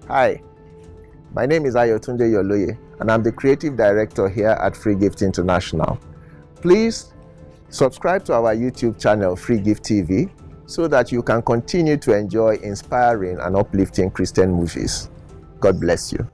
Hi, my name is Ayotunde Yoloye, and I'm the Creative Director here at Free Gift International. Please subscribe to our YouTube channel, Free Gift TV, so that you can continue to enjoy inspiring and uplifting Christian movies. God bless you.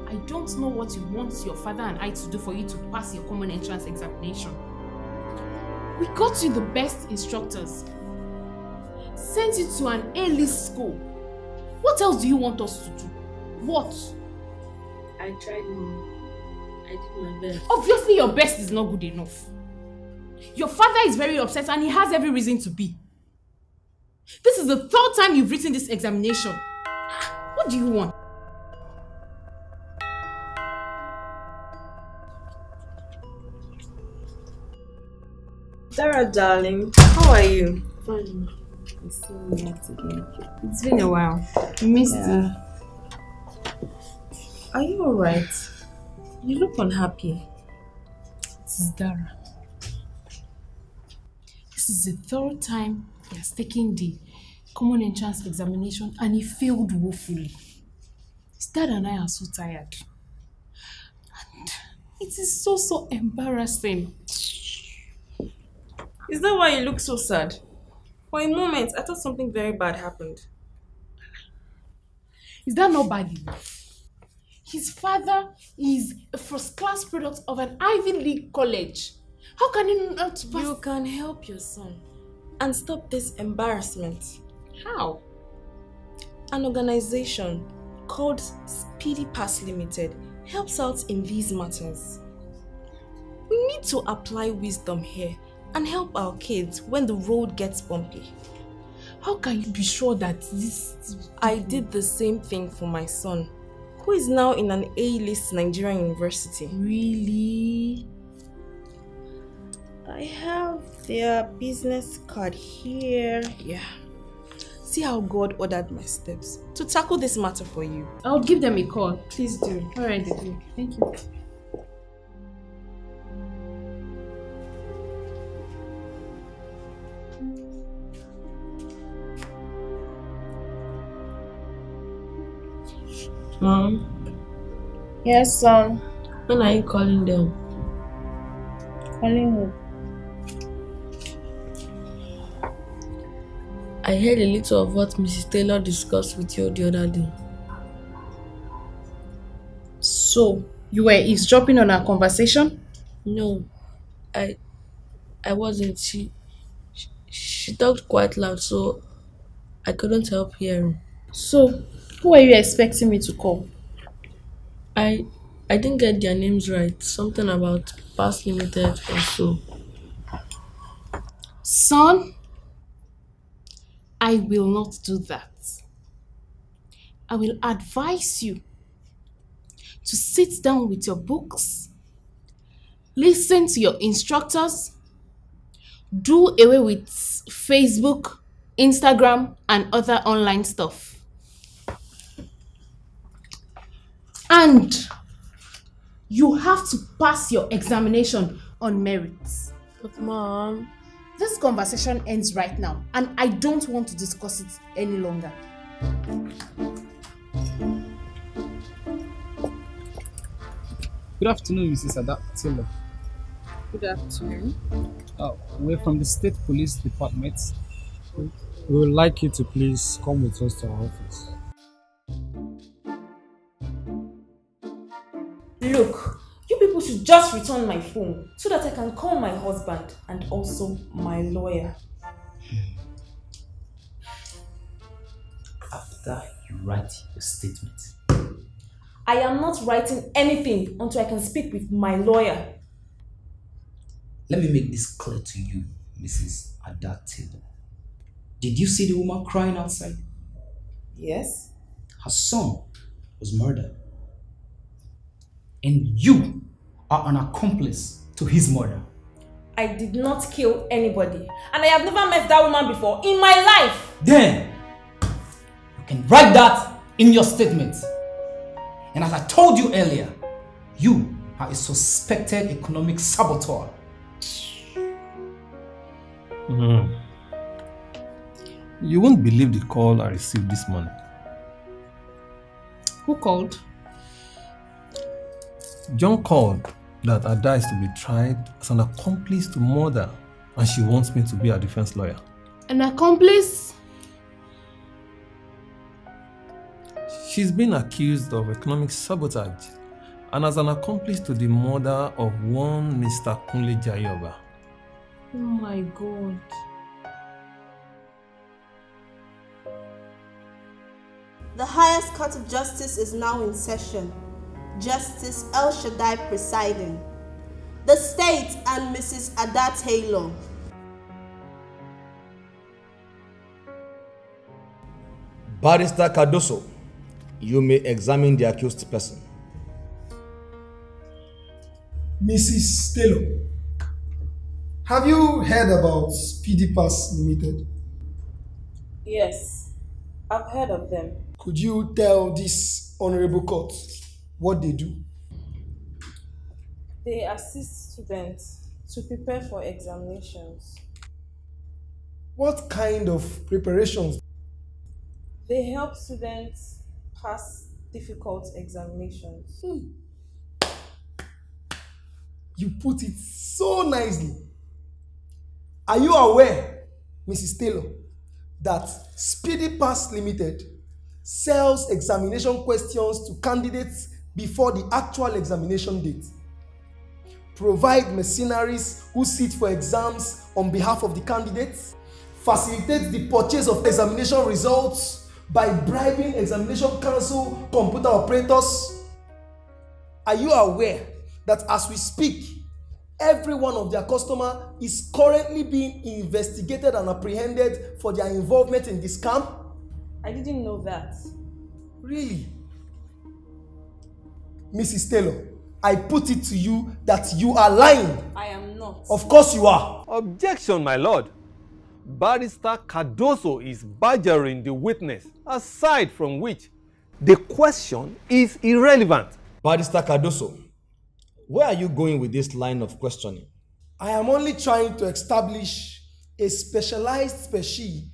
I don't know what you want your father and I to do for you to pass your common entrance examination. We got you the best instructors, sent you to an A-list school. What else do you want us to do? What? I tried, Mom. I did my best. Obviously your best is not good enough. Your father is very upset and he has every reason to be. This is the third time you've written this examination. What do you want? Sarah, darling, how are you? Fine. It's so weird again. It's been a while. I missed you. Are you alright? You look unhappy. This is Dara. This is the third time he has taken the common entrance examination and he failed woefully. His dad and I are so tired. And it is so embarrassing. Is that why you look so sad? For a moment, I thought something very bad happened. Is that not bad enough? His father is a first-class product of an Ivy League college. How can he not pass? You can help your son and stop this embarrassment. How? An organization called Speedy Pass Limited helps out in these matters. We need to apply wisdom here and help our kids when the road gets bumpy. How can you be sure that this... I did the same thing for my son, who is now in an A-list Nigerian university. Really? I have their business card here. Yeah. See how God ordered my steps to tackle this matter for you. I'll give them a call. Please do. Alright, thank you. Mom? Yes, son. When are you calling them? Calling who? I heard a little of what Mrs. Taylor discussed with you the other day. So, you were eavesdropping on our conversation? No, I wasn't. She talked quite loud, so I couldn't help hearing. So, who are you expecting me to call? I didn't get their names right. Something about Pass Limited or so. Son, I will not do that. I will advise you to sit down with your books, listen to your instructors, do away with Facebook, Instagram, and other online stuff. And you have to pass your examination on merits. But Mom... This conversation ends right now, and I don't want to discuss it any longer. Good afternoon, Mrs. Taylor. Good afternoon. We're from the State Police Department. We would like you to please come with us to our office. Look, you people should just return my phone so that I can call my husband and also my lawyer. After you write your statement. I am not writing anything until I can speak with my lawyer. Let me make this clear to you, Mrs. Ada Taylor. Did you see the woman crying outside? Yes. Her son was murdered. And you are an accomplice to his murder. I did not kill anybody. And I have never met that woman before in my life. Then, you can write that in your statement. And as I told you earlier, you are a suspected economic saboteur. You won't believe the call I received this morning. Who called? John called that Ada is to be tried as an accomplice to murder and she wants me to be her defense lawyer. An accomplice? She's been accused of economic sabotage and as an accomplice to the murder of one Mr. Kunle Jayoba. Oh my God. The highest court of justice is now in session. Justice El Shaddai presiding. The state and Mrs. Ada Taylor. Barrister Cardoso, you may examine the accused person. Mrs. Taylor, have you heard about Speedy Pass Limited? Yes, I've heard of them. Could you tell this honorable court what they do? They assist students to prepare for examinations. What kind of preparations? They help students pass difficult examinations. You put it so nicely. Are you aware, Mrs. Taylor, that Speedy Pass Limited sells examination questions to candidates before the actual examination date? Provide mercenaries who sit for exams on behalf of the candidates, facilitate the purchase of examination results by bribing examination council computer operators. Are you aware that as we speak, every one of their customers is currently being investigated and apprehended for their involvement in this scam? I didn't know that. Really? Mrs. Taylor, I put it to you that you are lying. I am not. Of course you are. Objection, my lord. Barrister Cardoso is badgering the witness, aside from which the question is irrelevant. Barrister Cardoso, where are you going with this line of questioning? I am only trying to establish a specialized species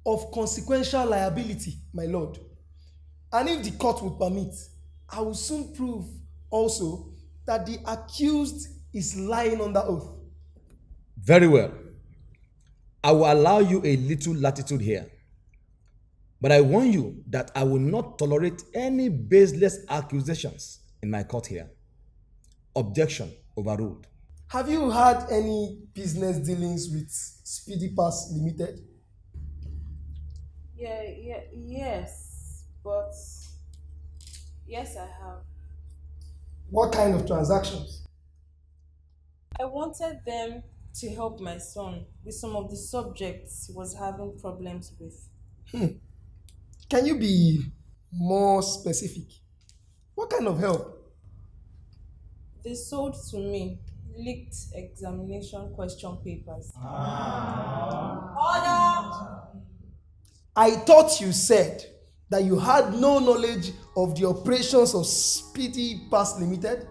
of consequential liability, my lord. And if the court would permit, I will soon prove also that the accused is lying under oath. Very well. I will allow you a little latitude here. But I warn you that I will not tolerate any baseless accusations in my court here. Objection overruled. Have you had any business dealings with Speedy Pass Limited? Yes, but yes, I have. What kind of transactions? I wanted them to help my son with some of the subjects he was having problems with. Can you be more specific? What kind of help? They sold to me leaked examination question papers. Order! I thought you said that you had no knowledge of the operations of Speedy Pass Limited.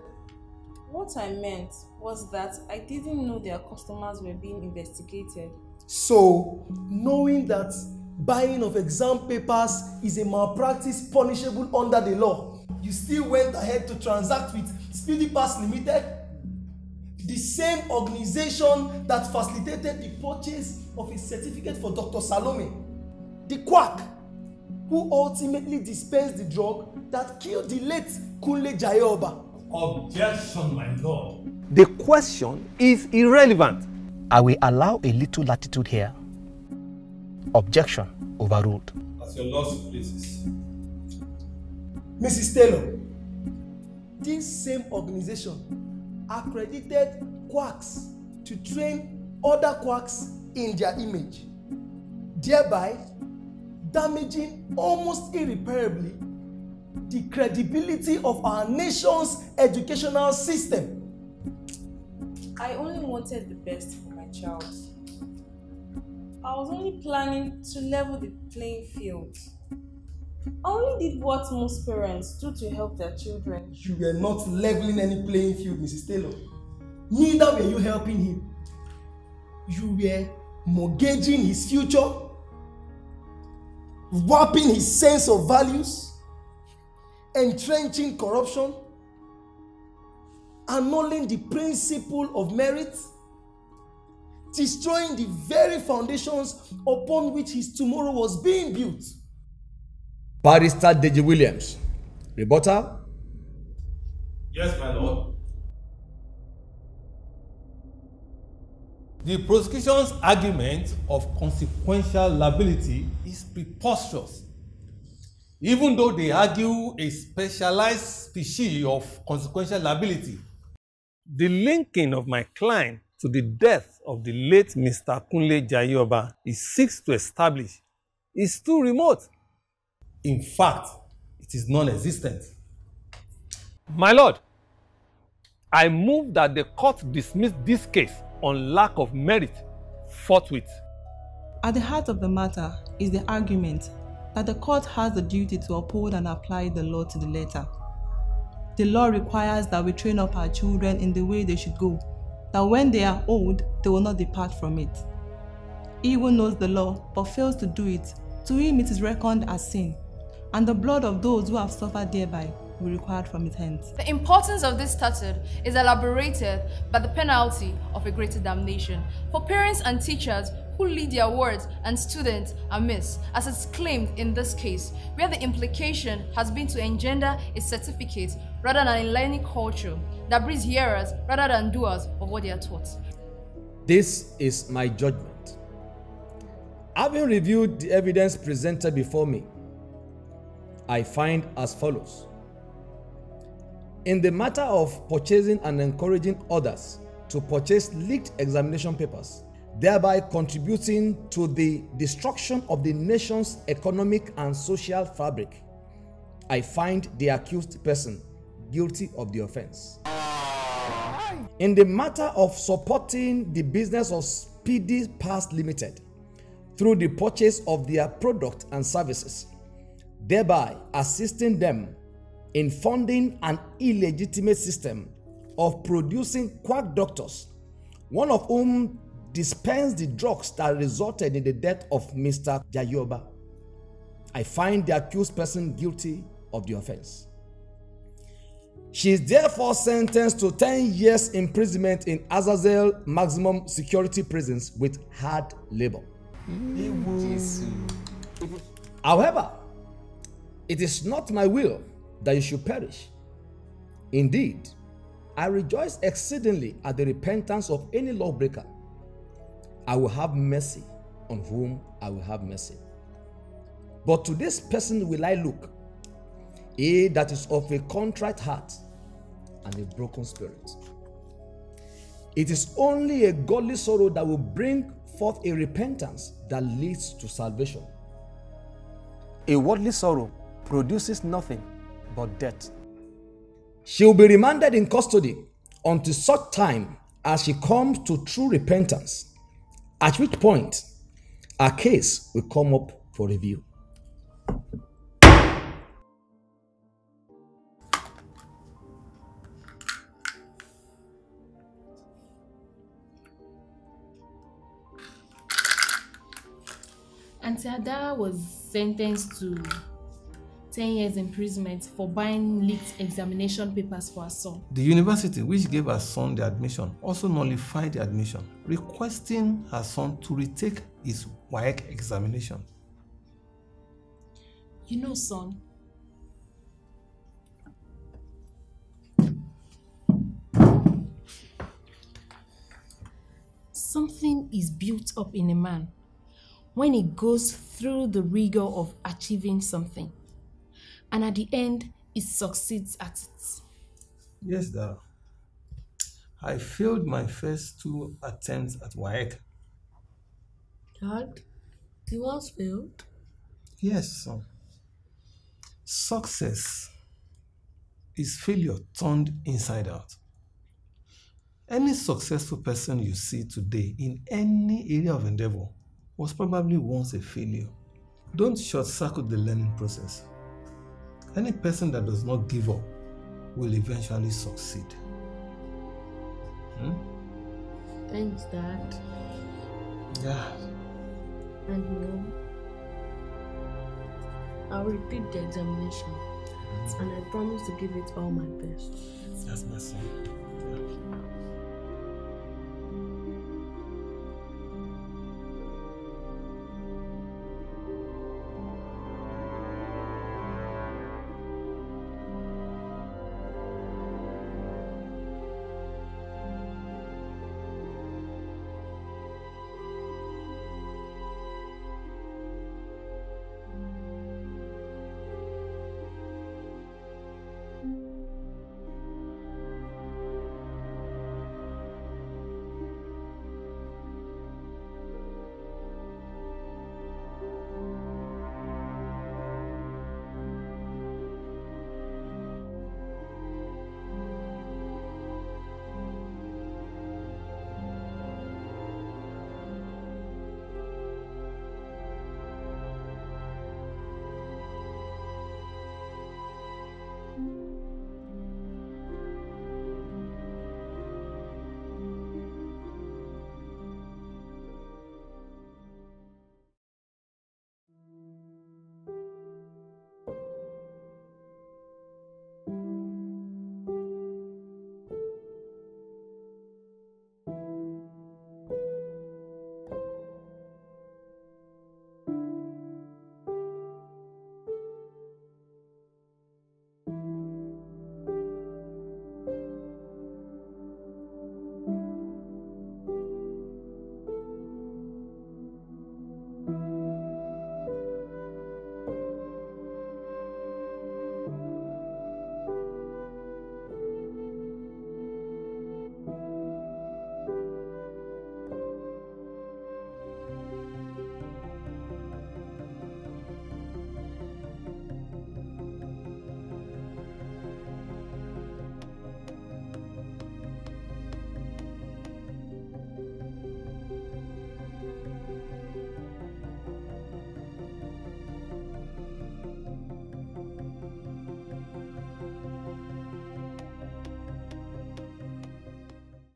What I meant was that I didn't know their customers were being investigated. So, knowing that buying of exam papers is a malpractice punishable under the law, you still went ahead to transact with Speedy Pass Limited? The same organization that facilitated the purchase of a certificate for Dr. Salome, the quack, who ultimately dispensed the drug that killed the late Kunle Jayoba. Objection, my lord. The question is irrelevant. I will allow a little latitude here. Objection overruled. As your lordship pleases. Mrs. Taylor, this same organization accredited quacks to train other quacks in their image, thereby damaging almost irreparably the credibility of our nation's educational system. I only wanted the best for my child. I was only planning to level the playing field. I only did what most parents do to help their children. You were not leveling any playing field, Mrs. Taylor. Neither were you helping him. You were mortgaging his future, warping his sense of values, entrenching corruption, annulling the principle of merit, destroying the very foundations upon which his tomorrow was being built. Barrister Deji Williams, rebuttal? Yes, my lord. The prosecution's argument of consequential liability is preposterous. Even though they argue a specialized species of consequential liability, the linking of my client to the death of the late Mr. Kunle Jayoba he seeks to establish is too remote. In fact, it is non-existent. My lord, I move that the court dismiss this case on lack of merit forthwith. At the heart of the matter is the argument that the court has the duty to uphold and apply the law to the letter. The law requires that we train up our children in the way they should go, that when they are old, they will not depart from it. He who knows the law but fails to do it, to him it is reckoned as sin, and the blood of those who have suffered thereby will be required from his hands. The importance of this statute is elaborated by the penalty of a greater damnation for parents and teachers who lead their wards and students amiss, as it's claimed in this case, where the implication has been to engender a certificate rather than a learning culture that breeds hearers rather than doers of what they are taught. This is my judgment. Having reviewed the evidence presented before me, I find as follows. In the matter of purchasing and encouraging others to purchase leaked examination papers, thereby contributing to the destruction of the nation's economic and social fabric, I find the accused person guilty of the offense. In the matter of supporting the business of Speedy Pass Limited through the purchase of their product and services, thereby assisting them in funding an illegitimate system of producing quack doctors, one of whom dispensed the drugs that resulted in the death of Mr. Jayoba, I find the accused person guilty of the offense. She is therefore sentenced to 10 years imprisonment in Azazel maximum security prisons with hard labor. However, it is not my will that you should perish. Indeed, I rejoice exceedingly at the repentance of any lawbreaker. I will have mercy on whom I will have mercy. But to this person will I look, he that is of a contrite heart and a broken spirit. It is only a godly sorrow that will bring forth a repentance that leads to salvation. A worldly sorrow produces nothing but death. She will be remanded in custody until such time as she comes to true repentance, at which point her case will come up for review. Auntie Ada was sentenced to 10 years imprisonment for buying leaked examination papers for her son. The university which gave her son the admission also nullified the admission, requesting her son to retake his WAEC examination. You know, son, something is built up in a man when he goes through the rigor of achieving something, and at the end, he succeeds at it. Yes, Dad. I failed my first 2 attempts at WAEC. Dad, you once failed? Yes, son. Success is failure turned inside out. Any successful person you see today in any area of endeavor was probably once a failure. Don't short-circuit the learning process. Any person that does not give up will eventually succeed. Thanks, Dad. Yeah. And Mom, I'll repeat the examination, and I promise to give it all my best. That's my son. Yeah.